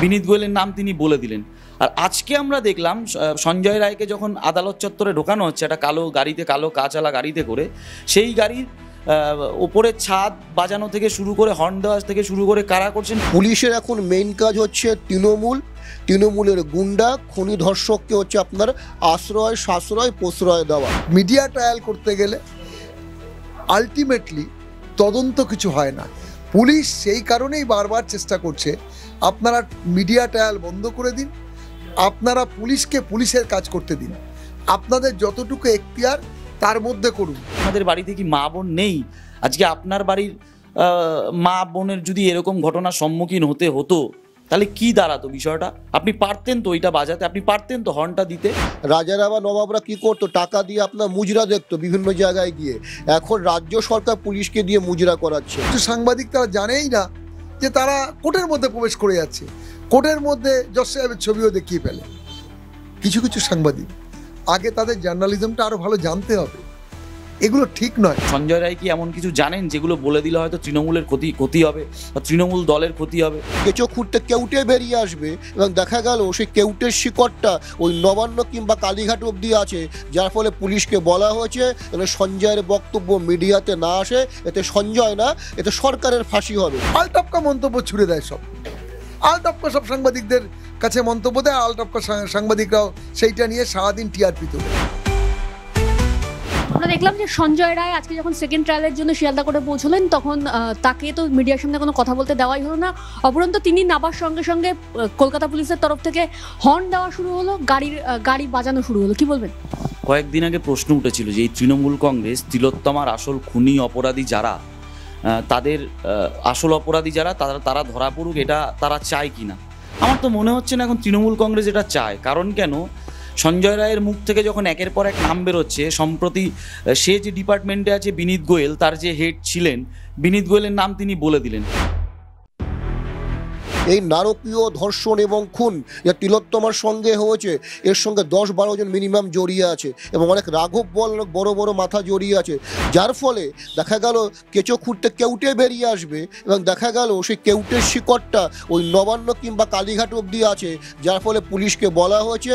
বিনীত গোয়েলের নাম তিনি বলে দিলেন। আর আজকে আমরা দেখলাম সঞ্জয় রায়কে যখন আদালত চত্বরে ঢোকানো হচ্ছে একটা কালো গাড়িতে, কালো কাঁচওয়ালা গাড়িতে করে, সেই গাড়ির ওপরের ছাদ বাজানো থেকে শুরু করে হর্ন দেওয়া থেকে শুরু করে কারা করছেন। পুলিশের এখন মেইন কাজ হচ্ছে তৃণমূলের গুন্ডা খুনি ধর্ষককে হচ্ছে আপনার আশ্রয় সাশ্রয় প্রশ্রয় দেওয়া। মিডিয়া ট্রায়াল করতে গেলে আলটিমেটলি তদন্ত কিছু হয় না। পুলিশ সেই কারণেই বারবার চেষ্টা করছে আপনারা মিডিয়া ট্রায়াল বন্ধ করে দিন, আপনারা পুলিশকে পুলিশের কাজ করতে দিন, আপনাদের যতটুকু এখতিয়ার তার মধ্যে করুন। আমাদের বাড়িতে কি মা বোন নেই? আজকে আপনার বাড়ির মা বোনের যদি এরকম ঘটনার সম্মুখীন হতে হতো তাহলে কি দাঁড়াতো বিষয়টা? আপনি পারতেন তো ওইটা বাজাতে, আপনি পারতেন তো হর্নটা দিতে। রাজারা বা নবাবরা কি করতো? টাকা দিয়ে আপনার মুজরা দেখতো বিভিন্ন জায়গায় গিয়ে। এখন রাজ্য সরকার পুলিশকে দিয়ে মুজরা করাচ্ছে। সাংবাদিক তারা জানেই না যে তারা কোর্টের মধ্যে প্রবেশ করে যাচ্ছে, কোর্টের মধ্যে জজ সাহেবের ছবিও দেখিয়ে ফেলে। কিছু কিছু সাংবাদিক আগে তাদের জার্নালিজমটা আরো ভালো জানতে হবে, এগুলো ঠিক নয়। সঞ্জয় রায় কি এমন কিছু জানেন যেগুলো বলে দিলে হয়তো তৃণমূলের ক্ষতি হবে বা তৃণমূল দলের ক্ষতি হবে? কেঁচো খুঁড়তে কেউটে বেরিয়ে আসবে এবং দেখা গেল সেই কেউটের শিকড়টা ওই নবান্ন কিংবা কালীঘাট অবধি আছে, যার ফলে পুলিশকে বলা হয়েছে সঞ্জয়ের বক্তব্য মিডিয়াতে না আসে, এতে সঞ্জয় না, এতে সরকারের ফাঁসি হবে। আলটপকা মন্তব্য ছুড়ে দেয় সব, আলটপকা সব সাংবাদিকদের কাছে মন্তব্য দেয়, আলটপকা সাংবাদিকরাও সেইটা নিয়ে সারাদিন টিআরপি তোলে। আমরা দেখলাম যে সঞ্জয় রায় আজকে যখন সেকেন্ড ট্রায়ালের জন্য শিয়ালদা কোর্টে পৌঁছলেন তখন তাকে তো মিডিয়ার সামনে কোনো কথা বলতে দেওয়াই হলো না। অপরন্ত তিনি নাবার সঙ্গে সঙ্গে কলকাতা পুলিশের তরফ থেকে হর্ন দেওয়া শুরু হলো, গাড়ি বাজানো শুরু হলো। কি বলবেন? কয়েকদিন আগে প্রশ্ন উঠেছিল যে এই তৃণমূল কংগ্রেস তিলোত্তমার আসল খুনি অপরাধী যারা, তাদের আসল অপরাধী যারা তারা ধরা পড়ুক, এটা তারা চায় কিনা। আমার তো মনে হচ্ছে না এখন তৃণমূল কংগ্রেস এটা চায়। কারণ কেন, সঞ্জয় রায়ের মুখ থেকে যখন একের পর এক নাম বেরোচ্ছে, সম্প্রতি সে যে ডিপার্টমেন্টে আছে বিনীত গোয়েল, তার যে হেড ছিলেন বিনীত গোয়েলের নাম তিনি বলে দিলেন। এই নারকীয় ধর্ষণ এবং খুন যা তিলোত্তমার সঙ্গে হয়েছে, এর সঙ্গে 10-12 জন মিনিমাম জড়িয়ে আছে এবং অনেক রাঘব বল বড় বড় মাথা জড়িয়ে আছে, যার ফলে দেখা গেল কেঁচো খুঁড়তে কেউটে বেরিয়ে আসবে এবং দেখা গেল সেই কেউটের শিকড়টা ওই নবান্ন কিংবা কালীঘাট অবধি আছে, যার ফলে পুলিশকে বলা হয়েছে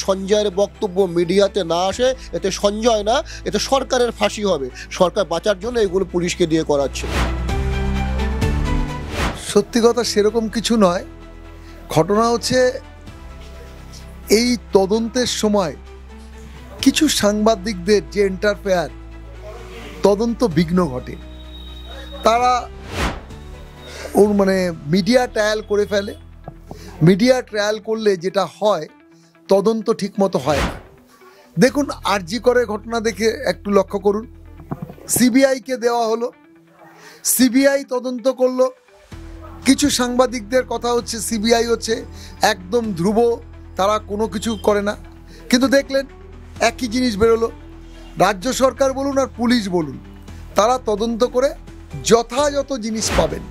সঞ্জয়ের বক্তব্য মিডিয়াতে না আসে, এতে সঞ্জয় না, এতে সরকারের ফাঁসি হবে। সরকার বাঁচার জন্য এগুলো পুলিশকে দিয়ে করাচ্ছে। সত্যি কথা সেরকম কিছু নয়। ঘটনা হচ্ছে এই তদন্তের সময় কিছু সাংবাদিকদের যে ইন্টারফেয়ার, তদন্ত বিঘ্ন ঘটে। তারা মিডিয়া ট্রায়াল করে ফেলে। মিডিয়া ট্রায়াল করলে যেটা হয়, তদন্ত ঠিক মতো হয় না। দেখুন, আরজি করে ঘটনা দেখে একটু লক্ষ্য করুন। সিবিআইকে দেওয়া হলো, সিবিআই তদন্ত করলো। কিছু সাংবাদিকদের কথা হচ্ছে সিবিআই হচ্ছে একদম ধ্রুব, তারা কোনো কিছু করে না। কিন্তু দেখলেন একই জিনিস বেরোলো। রাজ্য সরকার বলুন আর পুলিশ বলুন, তারা তদন্ত করে যথাযথ জিনিস পাবেন।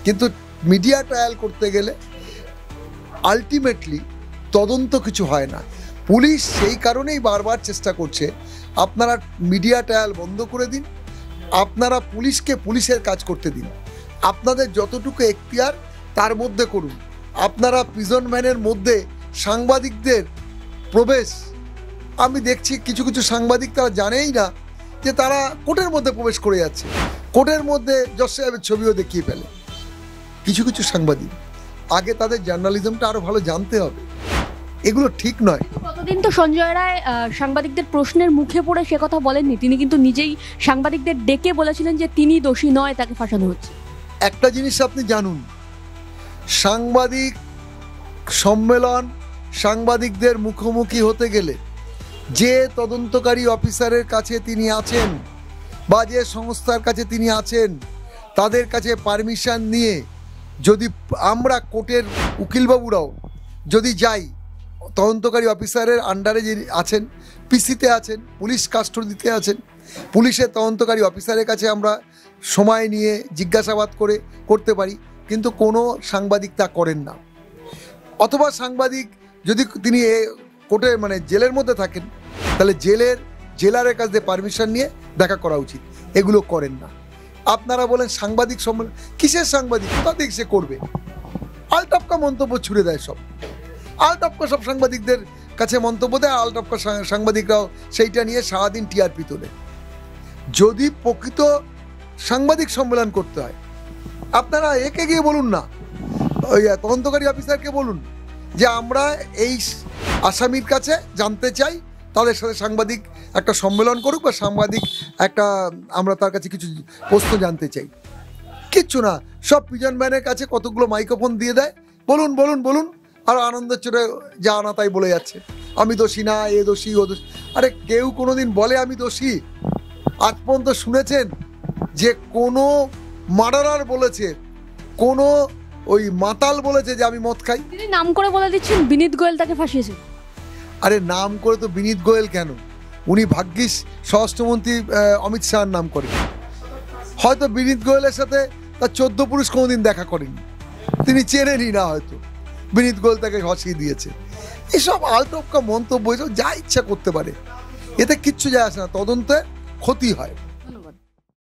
কিন্তু মিডিয়া ট্রায়াল করতে গেলে আলটিমেটলি তদন্ত কিছু হয় না। পুলিশ সেই কারণেই বারবার চেষ্টা করছে আপনারা মিডিয়া ট্রায়াল বন্ধ করে দিন, আপনারা পুলিশকে পুলিশের কাজ করতে দিন, আপনাদের যতটুকু এখতিয়ার তার মধ্যে করুন। আপনারা প্রিজন ভ্যানের মধ্যে সাংবাদিকদের প্রবেশ, আমি দেখছি কিছু কিছু সাংবাদিক তারা জানেই না যে তারা কোর্টের মধ্যে প্রবেশ করে যাচ্ছে, কোর্টের মধ্যে জজ সাহেবের ছবিও দেখিয়ে ফেলে। কিছু কিছু সাংবাদিক আগে তাদের জার্নালিজমটা আরো ভালো জানতে হবে, এগুলো ঠিক নয়। কতদিন তো সঞ্জয় রায় সাংবাদিকদের প্রশ্নের মুখে পড়ে সে কথা বলেননি, তিনি কিন্তু নিজেই সাংবাদিকদের ডেকে বলেছিলেন যে তিনি দোষী নয়, তাকে ফাঁসানো হচ্ছে। একটা জিনিস আপনি জানুন, সাংবাদিক সম্মেলন, সাংবাদিকদের মুখোমুখি হতে গেলে যে তদন্তকারী অফিসারের কাছে তিনি আছেন বা যে সংস্থার কাছে তিনি আছেন, তাদের কাছে পারমিশন নিয়ে যদি আমরা কোর্টের উকিলবাবুরাও যদি যাই, তদন্তকারী অফিসারের আন্ডারে যে আছেন, পিসিতে আছেন, পুলিশ কাস্টডিতে আছেন, পুলিশের তদন্তকারী অফিসারের কাছে আমরা সময় নিয়ে জিজ্ঞাসাবাদ করতে পারি, কিন্তু কোনো সাংবাদিক তা করেন না। অথবা সাংবাদিক যদি তিনি কোর্টে জেলের মধ্যে থাকেন, তাহলে জেলারের কাছ দিয়ে পারমিশন নিয়ে দেখা করা উচিত, এগুলো করেন না। আপনারা বলেন সাংবাদিক সম্মেলন, কিসের সাংবাদিক, কোথা থেকে সে করবে? আলটপকা মন্তব্য ছুড়ে দেয় সব, আলটপকা সব সাংবাদিকদের কাছে মন্তব্য দেয়, আলটপকা সাংবাদিকরাও সেইটা নিয়ে সারাদিন টিআরপি তোলে। যদি প্রকৃত সাংবাদিক সম্মেলন করতে হয়, আপনারা একে গিয়ে বলুন না, ওই তদন্তকারী অফিসারকে বলুন যে আমরা এই আসামির কাছে জানতে চাই, তাদের সাথে সাংবাদিক একটা সম্মেলন করুক বা সাংবাদিক একটা আমরা তার কাছে কিছু প্রশ্ন জানতে চাই। কিচ্ছু না, সব পিজন ম্যানের কাছে কতগুলো মাইক্রোফোন দিয়ে দেয়, বলুন বলুন বলুন, আর আনন্দের চোটে যা না তাই বলে যাচ্ছে, আমি দোষী না, এ দোষী ও দোষী। আরে কেউ কোনোদিন বলে আমি দোষী? আজ পর্যন্ত শুনেছেন যে কোনো মার্ডারার বলেছে, কোনো ওই মাতাল বলেছে যে আমি মদ খাই? তিনি নাম করে বলে দিচ্ছেন বিনীত গোয়েল তাকে ফাঁসিয়েছে। আরে নাম করে তো বিনীত গোয়েল কেন, উনি ভাগ্যিস স্বরাষ্ট্রমন্ত্রী অমিত শাহর নাম করেন। হয়তো বিনীত গোয়েলের সাথে তার 14 পুরুষ কোনোদিন দেখা করেনি, তিনি চেনেনই না, হয়তো বিনীত গোয়েল তাকে ফাঁসিয়ে দিয়েছে। এসব আলটপকা মন্তব্য, এসব যা ইচ্ছা করতে পারে, এতে কিচ্ছু যায় আসে না, তদন্তে ক্ষতি হয়।